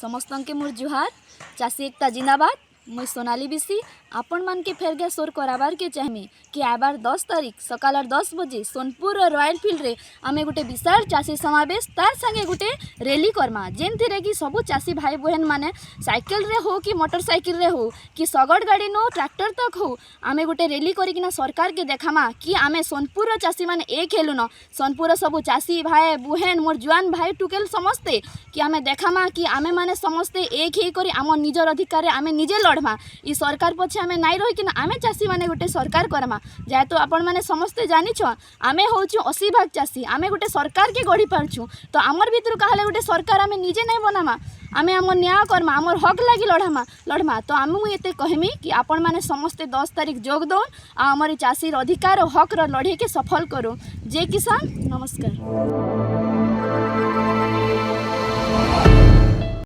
समस्त के मोर जुहार। चाषी एकता जिंदाबाद। मुई सोनाली बिसी आपण मान के फेर गया सोर कराबार के चाहमी कि आबार 10 तारीख सकाल 10 बजे सोनपुर रॉयल फील्ड रे आमे गोटे विशाल चाषी समावेश तार संगे गोटे रैली करमा जेन थी कि सबू चाषी भाई बहन माने साइकिल रे हो कि मोटरसाइकिल रे हो कि सगड़ गाड़ी नो ट्रैक्टर तक हो आमे गोटे रैली करिकिना सरकार के देखामा कि आमे सोनपुर चाषी माने एक हेलुन सोनपुर सबू चाषी भाई बहन मोर जुआन भाई टुकेल समस्ते कि आमे देखामा कि आमे माने समस्ते एक ही करी आम निजर अधिकार आमे निजे लड़मा ई सरकार पछे आमे नाई रही कि आमे चाषी माने गोटे सरकार करमा जेहेतु आपण माने समस्ते जानिछ आमे होछु 80 भाग चाषी आमे गोटे सरकार के गढ़ी पारछु तो आमर भितर कहले गोटे सरकार आमे निजे नहीं बनामा आमे आम न्याय करमा आमर हक लगी लड़मा तो आमे मुझे एते कहमी कि आपण माने समस्ते 10 तारीख जोग दौन आमर चाषी अधिकार और हक लड़े के सफल करो। जय किसान। नमस्कार।